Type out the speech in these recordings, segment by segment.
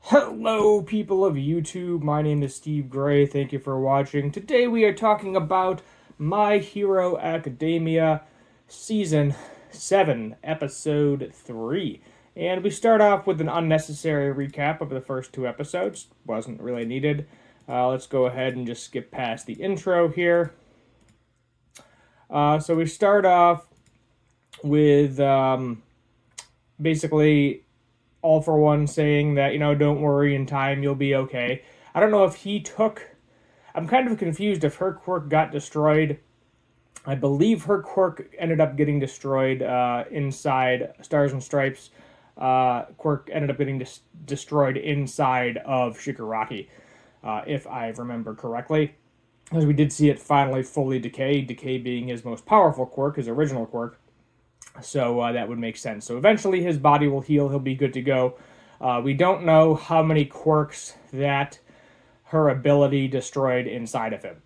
Hello, people of YouTube. My name is Steve Gray. Thank you for watching. Today we are talking about My Hero Academia Season 7, Episode 3. And we start off with an unnecessary recap of the first two episodes. Wasn't really needed. Let's go ahead and just skip past the intro here. So we start off with basically All For One saying that, don't worry, in time you'll be okay. I don't know if he took. I'm kind of confused if her quirk got destroyed. I believe her quirk ended up getting destroyed inside Stars and Stripes. Quirk ended up getting destroyed inside of Shigaraki, if I remember correctly. As we did see it finally fully decay, decay being his most powerful quirk, his original quirk. So that would make sense. So eventually his body will heal. He'll be good to go. We don't know how many quirks that her ability destroyed inside of him.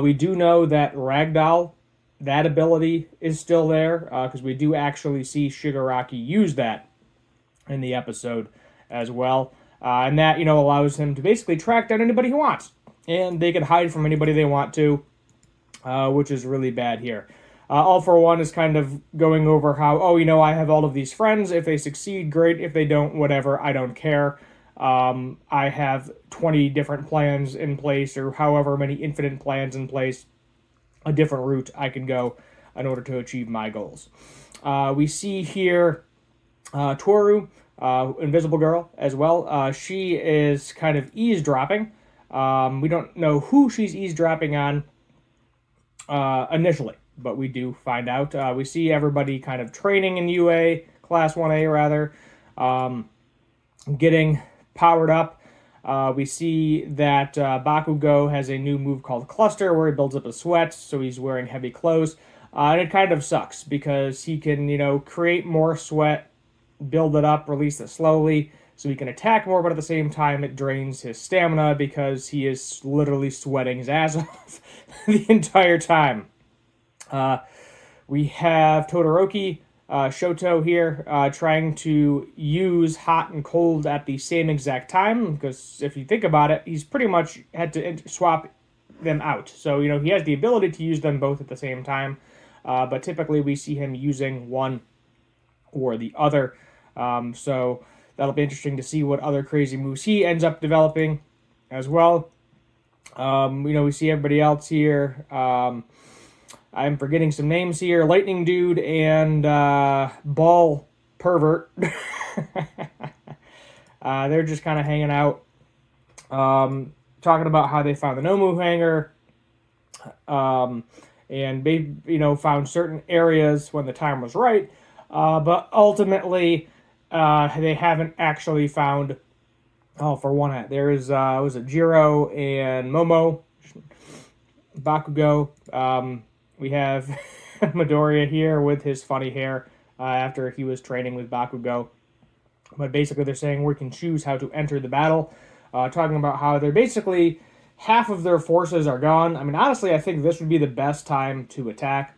We do know that Ragdoll, that ability is still there because we do actually see Shigaraki use that in the episode as well. And that, allows him to basically track down anybody he wants. And they can hide from anybody they want to, which is really bad here. All For One is kind of going over how, I have all of these friends. If they succeed, great. If they don't, whatever. I don't care. I have 20 different plans in place, or however many infinite plans in place, a different route I can go in order to achieve my goals. We see here Toru, Invisible Girl, as well. She is kind of eavesdropping. We don't know who she's eavesdropping on initially, but we do find out. We see everybody kind of training in UA, Class 1A rather, getting powered up. We see that Bakugo has a new move called Cluster, where he builds up his sweat, so he's wearing heavy clothes. And it kind of sucks, because he can, create more sweat, build it up, release it slowly, so he can attack more, but at the same time it drains his stamina, because he is literally sweating his ass off the entire time. We have Todoroki, Shoto here, trying to use hot and cold at the same exact time, because if you think about it, he's pretty much had to swap them out. So, he has the ability to use them both at the same time, but typically we see him using one or the other. So that'll be interesting to see what other crazy moves he ends up developing as well. We see everybody else here. I'm forgetting some names here. Lightning Dude and Ball Pervert. They're just kind of hanging out, talking about how they found the Nomu hangar, and they, found certain areas when the time was right, but ultimately they haven't actually found All For One. There is was it Jiro and Momo, Bakugo. We have Midoriya here with his funny hair after he was training with Bakugo. But basically they're saying we can choose how to enter the battle. Talking about how they're basically half of their forces are gone. I mean, honestly, I think this would be the best time to attack.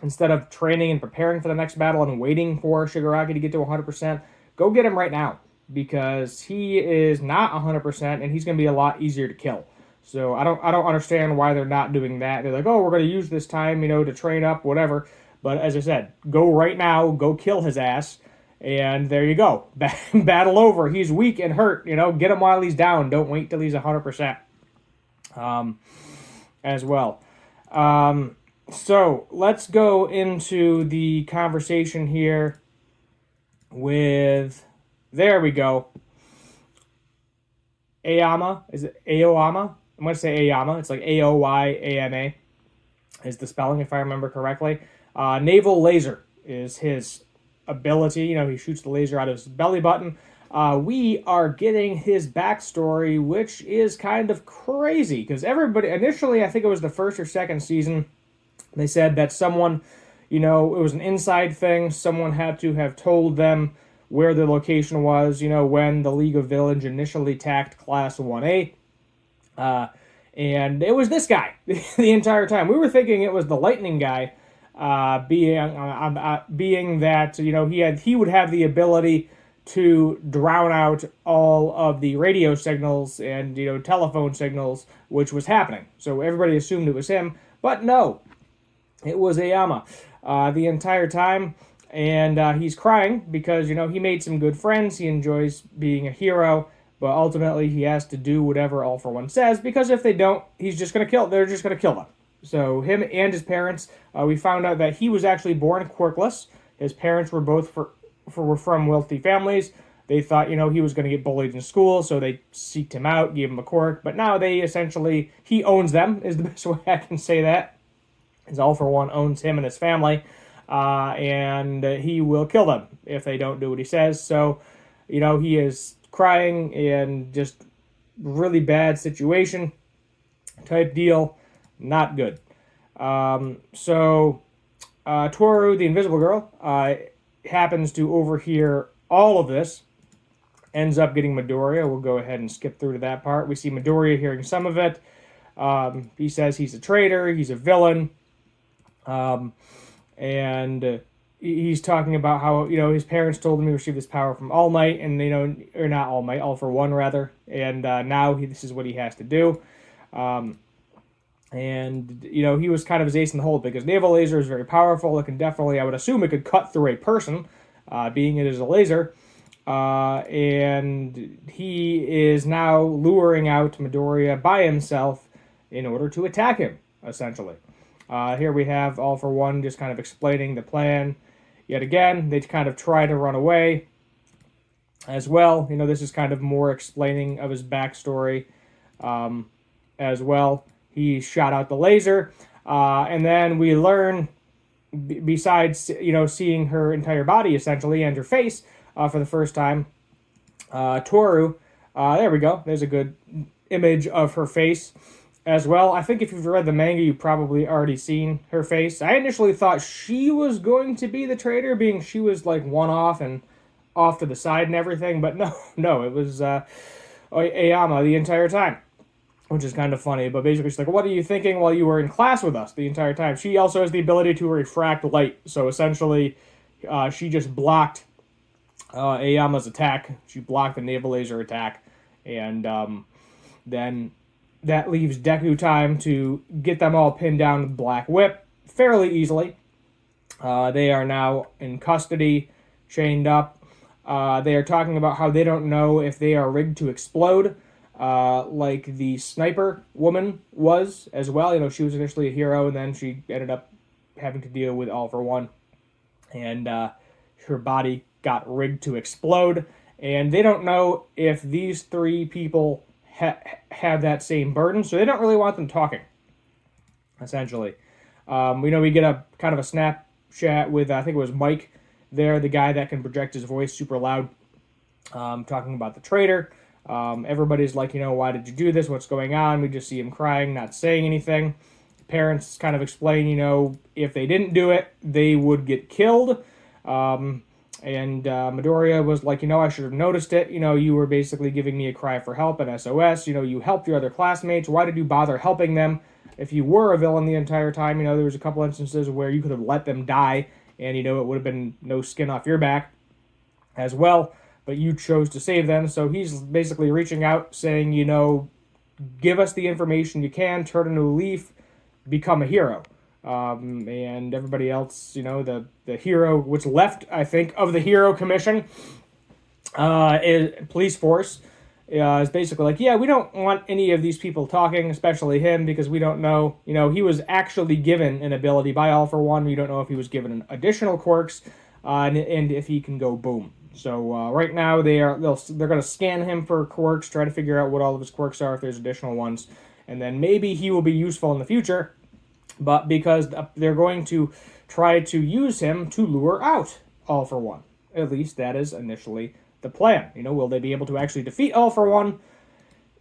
Instead of training and preparing for the next battle and waiting for Shigaraki to get to 100%, go get him right now. Because he is not 100% and he's going to be a lot easier to kill. So I don't understand why they're not doing that. They're like, oh, we're going to use this time, to train up, whatever. But as I said, go right now, go kill his ass, and there you go. Battle over. He's weak and hurt, get him while he's down. Don't wait till he's 100%. As well. So let's go into the conversation here with, there we go, Aoyama. Is it Aoyama? I'm going to say Aoyama. It's like Aoyama is the spelling, if I remember correctly. Naval Laser is his ability. He shoots the laser out of his belly button. We are getting his backstory, which is kind of crazy, because everybody, initially, I think it was the first or second season, they said that someone, it was an inside thing. Someone had to have told them where the location was, when the League of Villains initially attacked Class 1A. And it was this guy the entire time. We were thinking it was the Lightning guy, being that, he would have the ability to drown out all of the radio signals and telephone signals, which was happening. So everybody assumed it was him, but no, it was Aoyama the entire time. And he's crying because he made some good friends. He enjoys being a hero, but ultimately he has to do whatever All For One says, because if they don't, they're just gonna kill them. So him and his parents, we found out that he was actually born quirkless. His parents were both were from wealthy families. They thought, he was going to get bullied in school, so they seeked him out, gave him a quirk. But now he owns them, is the best way I can say that. His All For One owns him and his family, and he will kill them if they don't do what he says. So, he is crying and just really bad situation type deal. Not good. Toru, the Invisible Girl, happens to overhear all of this, ends up getting Midoriya. We'll go ahead and skip through to that part. We see Midoriya hearing some of it. He says he's a traitor, he's a villain, and he's talking about how, his parents told him he received this power from All Might, and, or not All Might, All For One, rather, and now this is what he has to do. He was kind of his ace in the hole because naval laser is very powerful. It can definitely, I would assume, it could cut through a person, being it is a laser. And he is now luring out Midoriya by himself in order to attack him, essentially. Here we have All For One just kind of explaining the plan. Yet again, they kind of try to run away as well. This is kind of more explaining of his backstory as well. He shot out the laser, and then we learn, besides seeing her entire body essentially and her face for the first time, Toru. There we go. There's a good image of her face as well. I think if you've read the manga, you've probably already seen her face. I initially thought she was going to be the traitor, being she was like one off and off to the side and everything. But no, it was Aoyama the entire time, which is kind of funny. But basically, she's like, what are you thinking while you were in class with us the entire time? She also has the ability to refract light. So essentially, she just blocked Aoyama's attack. She blocked the naval laser attack. And then that leaves Deku time to get them all pinned down with Black Whip fairly easily. They are now in custody, chained up. They are talking about how they don't know if they are rigged to explode. Like the sniper woman was as well. She was initially a hero, and then she ended up having to deal with All For One. And her body got rigged to explode. And they don't know if these three people have that same burden, so they don't really want them talking, essentially. We get a kind of a Snapchat with, I think it was Mike there, the guy that can project his voice super loud, talking about the traitor. Everybody's like, why did you do this? What's going on? We just see him crying, not saying anything. Parents kind of explain, if they didn't do it, they would get killed. Midoriya was like, I should have noticed it. You were basically giving me a cry for help and SOS. You helped your other classmates. Why did you bother helping them? If you were a villain the entire time, there was a couple instances where you could have let them die, and, it would have been no skin off your back as well. But you chose to save them, so he's basically reaching out, saying, give us the information you can, turn a new leaf, become a hero. And everybody else, the hero, what's left, I think, of the Hero Commission, is police force, is basically like, yeah, we don't want any of these people talking, especially him, because we don't know, he was actually given an ability by All For One. We don't know if he was given additional quirks, and if he can go boom. So right now they're going to scan him for quirks, try to figure out what all of his quirks are, if there's additional ones, and then maybe he will be useful in the future. But because they're going to try to use him to lure out All For One. At least that is initially the plan. Will they be able to actually defeat All For One?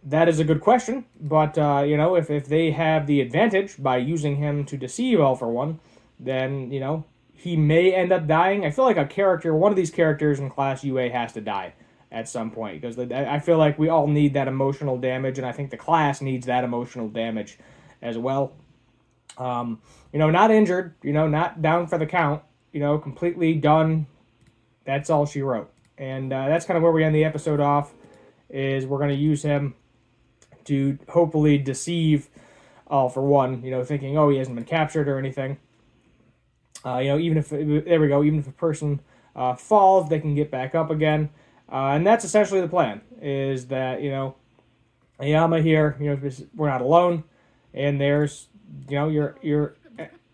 That is a good question. But, if they have the advantage by using him to deceive All For One, then, he may end up dying. I feel like one of these characters in Class UA has to die at some point. Because I feel like we all need that emotional damage, and I think the class needs that emotional damage as well. Not injured, not down for the count, completely done. That's all she wrote. And that's kind of where we end the episode off, is we're going to use him to hopefully deceive All For One, thinking, oh, he hasn't been captured or anything. Even if, there we go, even if a person falls, they can get back up again. And that's essentially the plan, is that, Aoyama here, we're not alone. And there's, your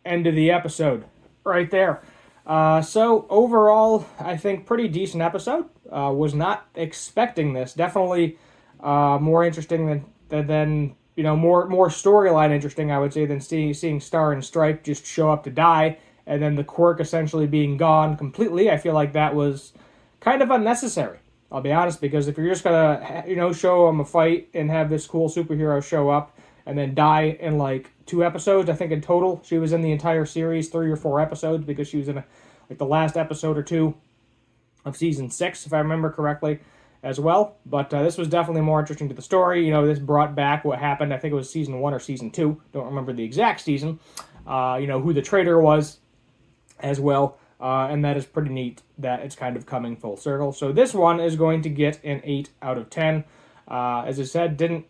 end of the episode right there. So overall, I think pretty decent episode. Was not expecting this. Definitely more interesting than more storyline interesting, I would say, than seeing Star and Stripe just show up to die, and then the quirk essentially being gone completely. I feel like that was kind of unnecessary. I'll be honest, because if you're just gonna show them a fight and have this cool superhero show up and then die in like 2 episodes, I think in total she was in the entire series 3 or 4 episodes, because she was in the last episode or 2 of season 6, if I remember correctly, as well. But this was definitely more interesting to the story. This brought back what happened. I think it was season 1 or season 2. Don't remember the exact season. Who the traitor was as well. And that is pretty neat that it's kind of coming full circle. So this one is going to get an 8 out of 10. As I said, didn't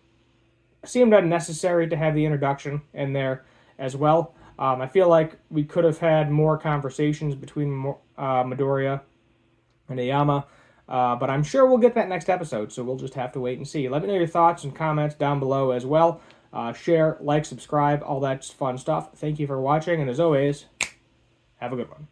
seemed unnecessary to have the introduction in there as well. I feel like we could have had more conversations between Midoriya and Aoyama, but I'm sure we'll get that next episode, so we'll just have to wait and see. Let me know your thoughts and comments down below as well. Share, like, subscribe, all that fun stuff. Thank you for watching, and as always, have a good one.